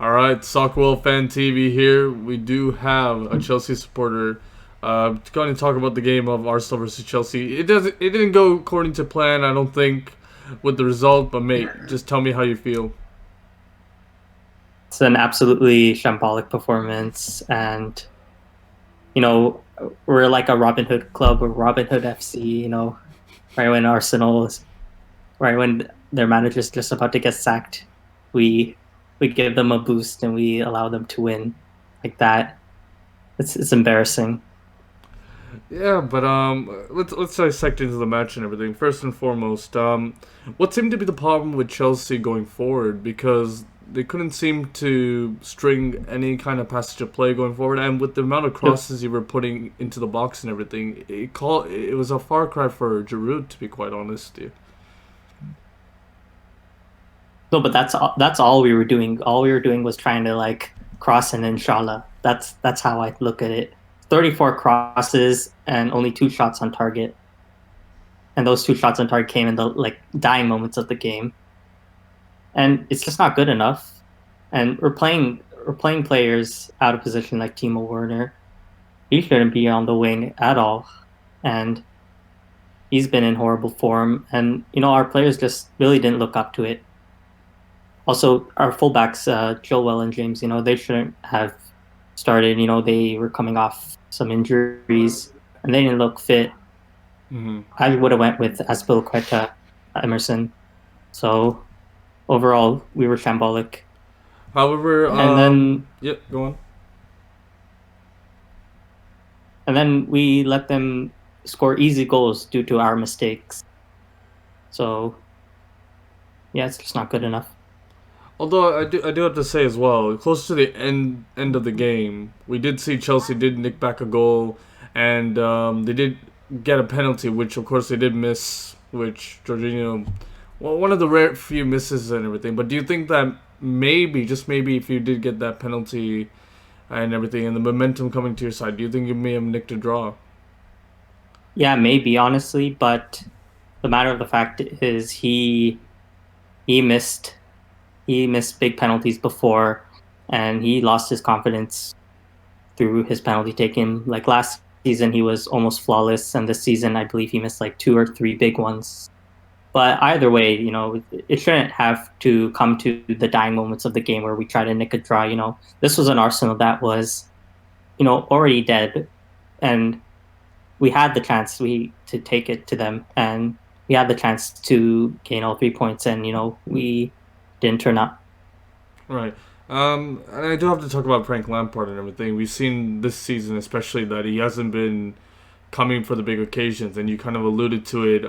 All right, Soccerworld Fan TV here. We do have a Chelsea supporter going to talk about the game of Arsenal versus Chelsea. It didn't go according to plan, I don't think, with the result. But mate, just tell me how you feel. It's an absolutely shambolic performance, and you know we're like a Robin Hood club or Robin Hood FC. Right when right when their manager's just about to get sacked, we we give them a boost and we allow them to win like that. It's embarrassing. Yeah, but let's dissect into the match and everything. First and foremost, what seemed to be the problem with Chelsea going forward? Because they couldn't seem to string any kind of passage of play going forward, and with the amount of crosses you were putting into the box and everything, it was a far cry for Giroud, to be quite honest with you. No, but that's all we were doing. All we were doing was trying to like cross and inshallah. That's how I look at it. 34 crosses and only two shots on target. And those two shots on target came in the like dying moments of the game. And it's just not good enough. And we're playing players out of position like Timo Werner. He shouldn't be on the wing at all. And he's been in horrible form. And our players just really didn't look up to it. Also, our fullbacks, Chilwell and James, they shouldn't have started. They were coming off some injuries and they didn't look fit. Hmm. I would have went with Aspilicueta, Emerson. So overall, we were shambolic. However, And then yep, go on. and then we let them score easy goals due to our mistakes. So yeah, it's just not good enough. Although I do have to say as well, close to the end of the game, we did see Chelsea did nick back a goal, and they did get a penalty, which of course they did miss, which Jorginho, well, one of the rare few misses and everything. But do you think that maybe, just maybe, if you did get that penalty and everything, and the momentum coming to your side, do you think you may have nicked a draw? Yeah, maybe honestly, but the matter of the fact is he missed he missed big penalties before, and he lost his confidence through his penalty taking. Like last season, he was almost flawless, and this season, I believe he missed like two or three big ones. But either way, it shouldn't have to come to the dying moments of the game where we try to nick a draw. This was an Arsenal that was, already dead, and we had the chance to take it to them, and we had the chance to gain all 3 points, and we didn't turn up. Right. And I do have to talk about Frank Lampard and everything. We've seen this season, especially, that he hasn't been coming for the big occasions, and you kind of alluded to it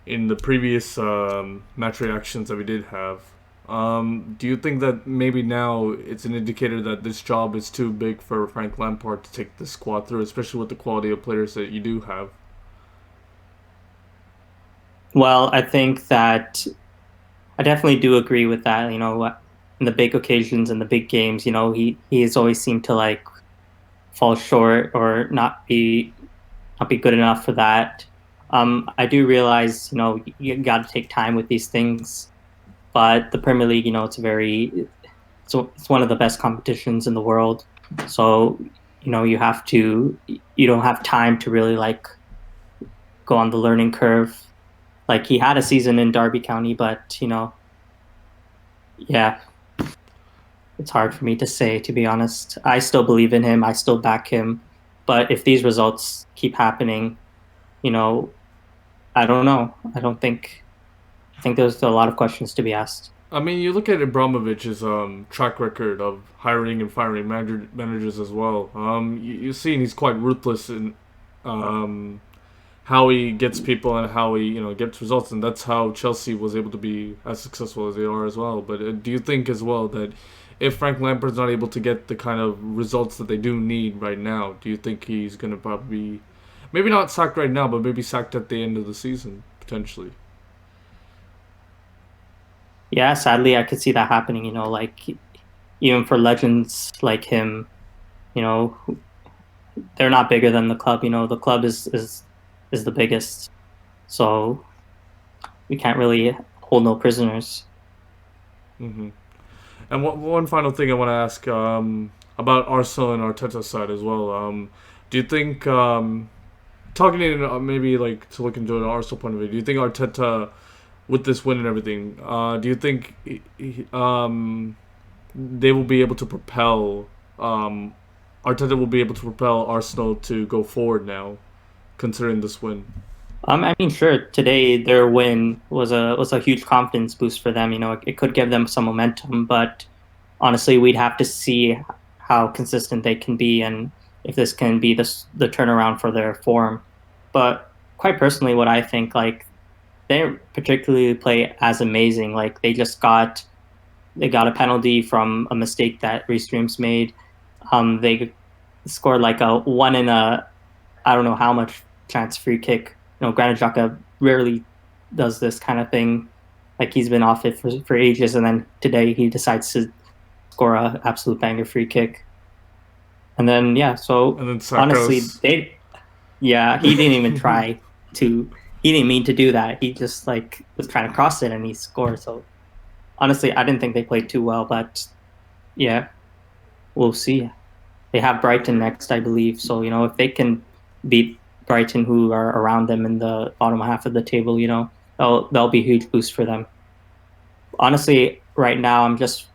in the previous match reactions that we did have. Do you think that maybe now it's an indicator that this job is too big for Frank Lampard to take the squad through, especially with the quality of players that you do have? Well, I think that I definitely do agree with that. In the big occasions and the big games, he has always seemed to like fall short or not be good enough for that. I do realize, you got to take time with these things, but the Premier League, it's one of the best competitions in the world. So, you don't have time to really like go on the learning curve. Like he had a season in Derby County, but yeah, it's hard for me to say, to be honest. I still believe in him. I still back him. But if these results keep happening, you know, I don't know. I think there's a lot of questions to be asked. I mean, you look at Abramovich's track record of hiring and firing managers as well. You've seen he's quite ruthless in um, how he gets people and how he gets results, and that's how Chelsea was able to be as successful as they are as well. But do you think as well that if Frank Lampard's not able to get the kind of results that they do need right now, do you think he's going to probably maybe not sacked right now, but maybe sacked at the end of the season potentially? Yeah, sadly, I could see that happening. Like even for legends like him, you know, they're not bigger than the club. The club is the biggest, so we can't really hold no prisoners. Hmm. And one final thing I want to ask about Arsenal and Arteta's side as well. Do you think talking in maybe like to look into an Arsenal point of view? Do you think Arteta with this win and everything? Do you think they will be able to propel Arteta will be able to propel Arsenal to go forward now, considering this win? I mean, sure. Today, their win was a huge confidence boost for them. It could give them some momentum, but honestly, we'd have to see how consistent they can be and if this can be the turnaround for their form. But quite personally, what I think, like, they didn't particularly play as amazing. Like, they got a penalty from a mistake that Reece James made. They scored like a one in a I don't know how much chance free kick. Granit Xhaka rarely does this kind of thing. Like, he's been off it for ages, and then today he decides to score a absolute banger free kick. And then yeah, so And then honestly, Saka's he didn't even try to. He didn't mean to do that. He just like was trying to cross it and he scored. So honestly, I didn't think they played too well, but yeah, we'll see. They have Brighton next, I believe. So if they can beat Brighton, who are around them in the bottom half of the table, that'll be a huge boost for them. Honestly, right now I'm just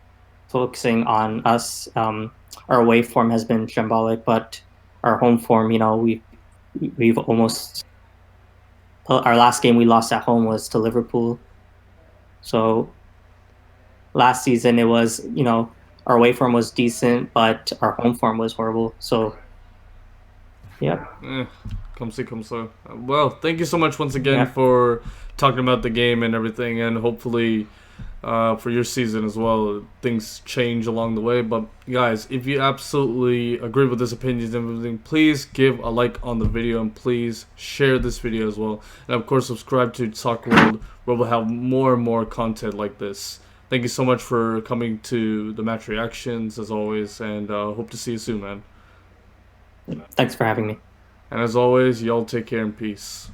focusing on us. Our away form has been shambolic, but our home form, we've almost our last game we lost at home was to Liverpool. So last season it was, our away form was decent, but our home form was horrible. So yeah. Come see, come so. Well, thank you so much once again Yeah. for talking about the game and everything, and hopefully for your season as well, things change along the way. But guys, if you absolutely agree with his opinions and everything, please give a like on the video and please share this video as well. And of course, subscribe to Soccerworld, where we'll have more and more content like this. Thank you so much for coming to the match reactions as always, and hope to see you soon, man. Thanks for having me. And as always, y'all take care and peace.